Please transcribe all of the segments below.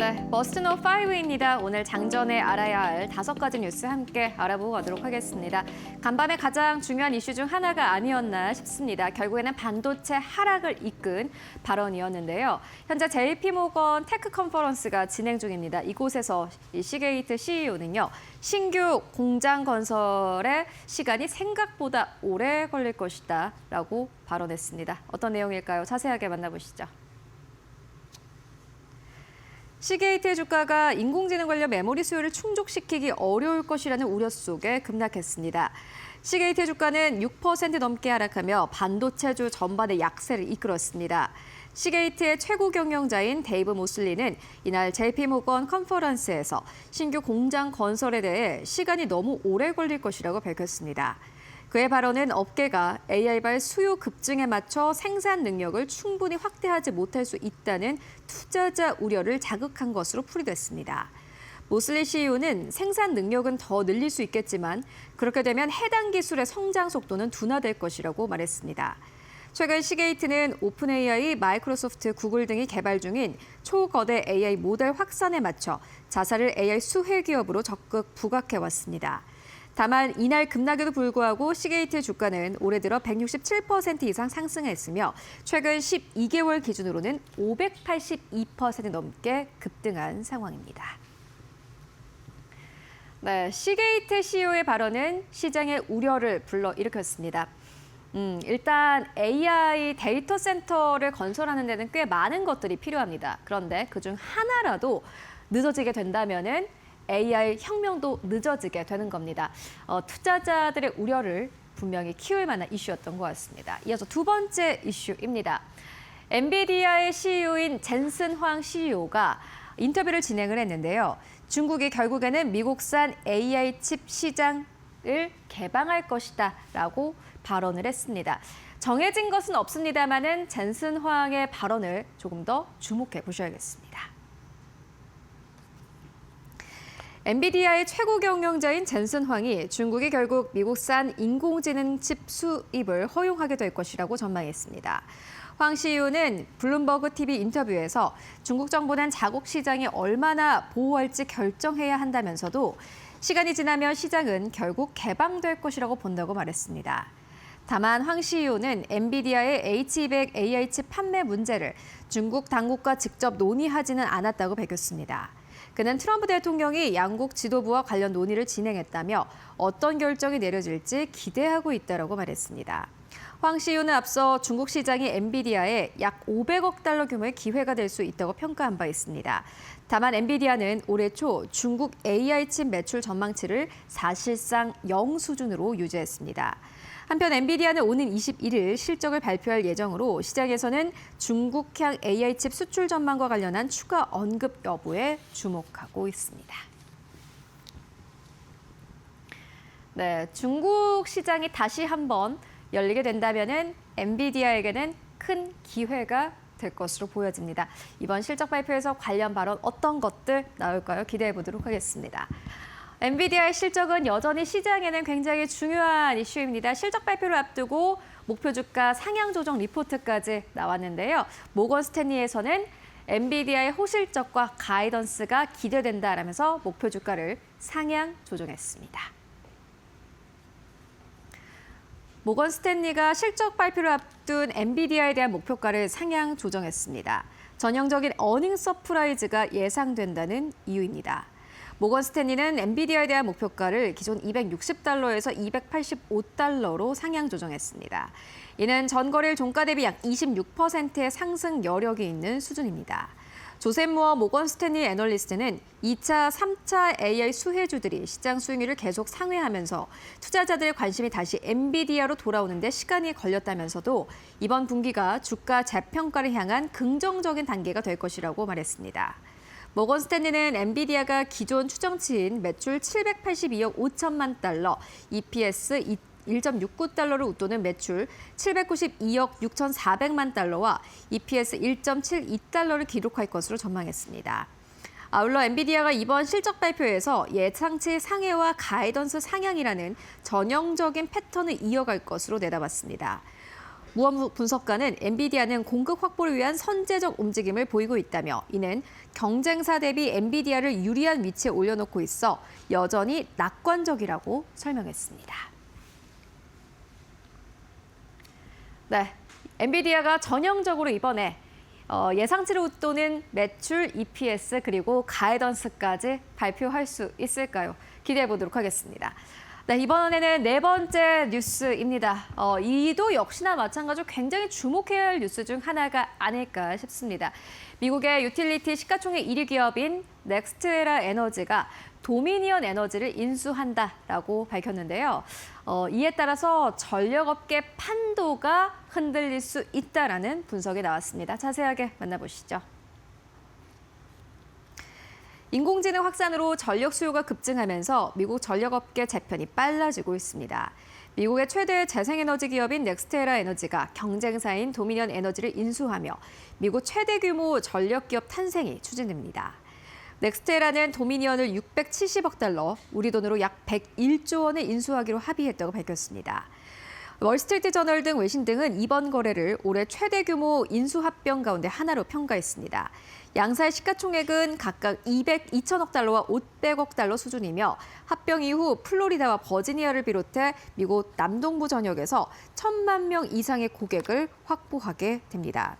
네, 머스트노 5입니다. 오늘 장전에 알아야 할 5가지 뉴스 함께 알아보고 가도록 하겠습니다. 간밤에 가장 중요한 이슈 중 하나가 아니었나 싶습니다. 결국에는 반도체 하락을 이끈 발언이었는데요. 현재 JP모건 테크 컨퍼런스가 진행 중입니다. 이곳에서 이 시게이트 CEO는요. 신규 공장 건설에 시간이 생각보다 오래 걸릴 것이다 라고 발언했습니다. 어떤 내용일까요? 자세하게 만나보시죠. 시게이트의 주가가 인공지능 관련 메모리 수요를 충족시키기 어려울 것이라는 우려 속에 급락했습니다. 시게이트의 주가는 6% 넘게 하락하며 반도체주 전반의 약세를 이끌었습니다. 시게이트의 최고 경영자인 데이브 모슬리는 이날 JP모건 컨퍼런스에서 신규 공장 건설에 대해 시간이 너무 오래 걸릴 것이라고 밝혔습니다. 그의 발언은 업계가 AI발 수요 급증에 맞춰 생산 능력을 충분히 확대하지 못할 수 있다는 투자자 우려를 자극한 것으로 풀이됐습니다. 모슬리 CEO는 생산 능력은 더 늘릴 수 있겠지만 그렇게 되면 해당 기술의 성장 속도는 둔화될 것이라고 말했습니다. 최근 시게이트는 오픈 AI, 마이크로소프트, 구글 등이 개발 중인 초거대 AI 모델 확산에 맞춰 자사를 AI 수혜 기업으로 적극 부각해왔습니다. 다만 이날 급락에도 불구하고 시게이트의 주가는 올해 들어 167% 이상 상승했으며 최근 12개월 기준으로는 582% 넘게 급등한 상황입니다. 네, 시게이트 CEO의 발언은 시장의 우려를 불러일으켰습니다. 일단 AI 데이터 센터를 건설하는 데는 꽤 많은 것들이 필요합니다. 그런데 그중 하나라도 늦어지게 된다면은 AI 혁명도 늦어지게 되는 겁니다. 투자자들의 우려를 분명히 키울 만한 이슈였던 것 같습니다. 이어서 두 번째 이슈입니다. 엔비디아의 CEO인 젠슨 황 CEO가 인터뷰를 진행을 했는데요. 중국이 결국에는 미국산 AI 칩 시장을 개방할 것이다라고 발언을 했습니다. 정해진 것은 없습니다만은 젠슨 황의 발언을 조금 더 주목해 보셔야겠습니다. 엔비디아의 최고 경영자인 젠슨 황이 중국이 결국 미국산 인공지능 칩 수입을 허용하게 될 것이라고 전망했습니다. 황 CEO는 블룸버그 TV 인터뷰에서 중국 정부는 자국 시장이 얼마나 보호할지 결정해야 한다면서도 시간이 지나면 시장은 결국 개방될 것이라고 본다고 말했습니다. 다만 황 CEO는 엔비디아의 H200 AI 칩 판매 문제를 중국 당국과 직접 논의하지는 않았다고 밝혔습니다. 그는 트럼프 대통령이 양국 지도부와 관련 논의를 진행했다며 어떤 결정이 내려질지 기대하고 있다고 말했습니다. 황 CEO는 앞서 중국 시장이 엔비디아에 약 500억 달러 규모의 기회가 될 수 있다고 평가한 바 있습니다. 다만 엔비디아는 올해 초 중국 AI 칩 매출 전망치를 사실상 0 수준으로 유지했습니다. 한편 엔비디아는 오는 21일 실적을 발표할 예정으로 시장에서는 중국향 AI 칩 수출 전망과 관련한 추가 언급 여부에 주목하고 있습니다. 네, 중국 시장이 다시 한번 열리게 된다면은 엔비디아에게는 큰 기회가 될 것으로 보여집니다. 이번 실적 발표에서 관련 발언 어떤 것들 나올까요? 기대해 보도록 하겠습니다. 엔비디아의 실적은 여전히 시장에는 굉장히 중요한 이슈입니다. 실적 발표를 앞두고 목표 주가 상향 조정 리포트까지 나왔는데요. 모건 스탠리에서는 엔비디아의 호실적과 가이던스가 기대된다라면서 목표 주가를 상향 조정했습니다. 모건 스탠리가 실적 발표를 앞둔 엔비디아에 대한 목표가를 상향 조정했습니다. 전형적인 어닝 서프라이즈가 예상된다는 이유입니다. 모건 스탠리는 엔비디아에 대한 목표가를 기존 260달러에서 285달러로 상향 조정했습니다. 이는 전거래일 종가 대비 약 26%의 상승 여력이 있는 수준입니다. 조셉 무어 모건 스탠리 애널리스트는 2차, 3차 AI 수혜주들이 시장 수익률을 계속 상회하면서 투자자들의 관심이 다시 엔비디아로 돌아오는 데 시간이 걸렸다면서도 이번 분기가 주가 재평가를 향한 긍정적인 단계가 될 것이라고 말했습니다. 모건 스탠리는 엔비디아가 기존 추정치인 매출 782억 5천만 달러, EPS 1.69달러를 웃도는 매출 792억 6,400만 달러와 EPS 1.72달러를 기록할 것으로 전망했습니다. 아울러 엔비디아가 이번 실적 발표에서 예상치 상회와 가이던스 상향이라는 전형적인 패턴을 이어갈 것으로 내다봤습니다. 무원 분석가는 엔비디아는 공급 확보를 위한 선제적 움직임을 보이고 있다며 이는 경쟁사 대비 엔비디아를 유리한 위치에 올려놓고 있어 여전히 낙관적이라고 설명했습니다. 네, 엔비디아가 전형적으로 이번에 예상치를 웃도는 매출, EPS 그리고 가이던스까지 발표할 수 있을까요? 기대해 보도록 하겠습니다. 네, 이번에는 네 번째 뉴스입니다. 이도 역시나 마찬가지로 굉장히 주목해야 할 뉴스 중 하나가 아닐까 싶습니다. 미국의 유틸리티 시가총액 1위 기업인 넥스트에라 에너지가 도미니언 에너지를 인수한다라고 밝혔는데요. 이에 따라서 전력업계 판도가 흔들릴 수 있다라는 분석이 나왔습니다. 자세하게 만나보시죠. 인공지능 확산으로 전력 수요가 급증하면서 미국 전력업계 재편이 빨라지고 있습니다. 미국의 최대 재생에너지 기업인 넥스테라 에너지가 경쟁사인 도미니언 에너지를 인수하며 미국 최대 규모 전력 기업 탄생이 추진됩니다. 넥스테라는 도미니언을 670억 달러, 우리 돈으로 약 101조 원에 인수하기로 합의했다고 밝혔습니다. 월스트리트 저널 등 외신 등은 이번 거래를 올해 최대 규모 인수 합병 가운데 하나로 평가했습니다. 양사의 시가총액은 각각 200억 달러와 500억 달러 수준이며 합병 이후 플로리다와 버지니아를 비롯해 미국 남동부 전역에서 1,000만 명 이상의 고객을 확보하게 됩니다.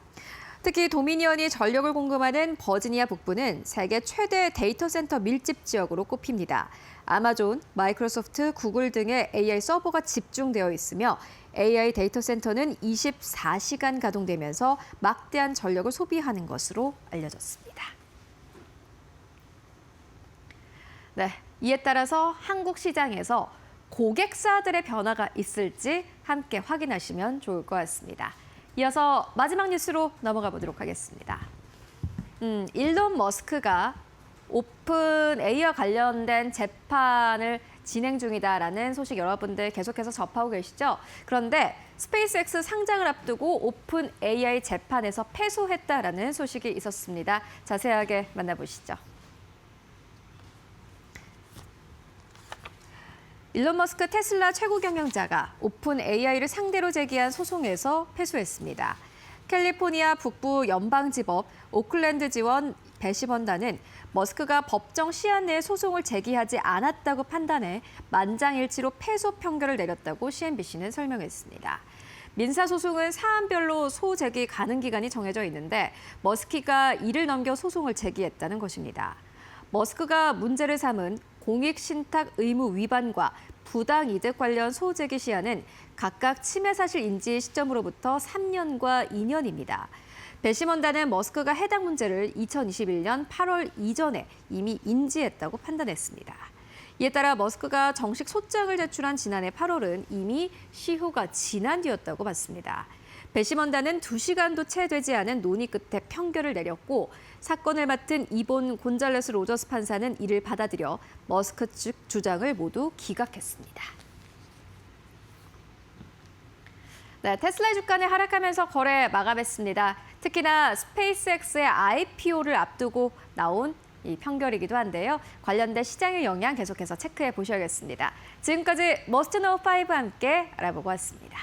특히 도미니언이 전력을 공급하는 버지니아 북부는 세계 최대 데이터 센터 밀집 지역으로 꼽힙니다. 아마존, 마이크로소프트, 구글 등의 AI 서버가 집중되어 있으며 AI 데이터 센터는 24시간 가동되면서 막대한 전력을 소비하는 것으로 알려졌습니다. 네, 이에 따라서 한국 시장에서 고객사들의 변화가 있을지 함께 확인하시면 좋을 것 같습니다. 이어서 마지막 뉴스로 넘어가 보도록 하겠습니다. 일론 머스크가 오픈 AI와 관련된 재판을 진행 중이다라는 소식 여러분들 계속해서 접하고 계시죠? 그런데 스페이스X 상장을 앞두고 오픈 AI 재판에서 패소했다라는 소식이 있었습니다. 자세하게 만나보시죠. 일론 머스크 테슬라 최고 경영자가 오픈 AI를 상대로 제기한 소송에서 패소했습니다. 캘리포니아 북부 연방지법 오클랜드 지원 배심원단은 머스크가 법정 시한 내에 소송을 제기하지 않았다고 판단해 만장일치로 패소 판결을 내렸다고 CNBC는 설명했습니다. 민사소송은 사안별로 소제기 가능 기간이 정해져 있는데 머스크가 이를 넘겨 소송을 제기했다는 것입니다. 머스크가 문제를 삼은 공익신탁 의무 위반과 부당이득 관련 소제기 시한은 각각 침해 사실 인지 시점으로부터 3년과 2년입니다. 배심원단은 머스크가 해당 문제를 2021년 8월 이전에 이미 인지했다고 판단했습니다. 이에 따라 머스크가 정식 소장을 제출한 지난해 8월은 이미 시효가 지난 뒤였다고 봤습니다. 배심원단은 2시간도 채 되지 않은 논의 끝에 판결을 내렸고 사건을 맡은 이본 곤잘레스 로저스 판사는 이를 받아들여 머스크 측 주장을 모두 기각했습니다. 네, 테슬라 주가는 하락하면서 거래 마감했습니다. 특히나 스페이스X의 IPO를 앞두고 나온 이 판결이기도 한데요. 관련된 시장의 영향 계속해서 체크해 보셔야겠습니다. 지금까지 머스트 노우 5와 함께 알아보고 왔습니다.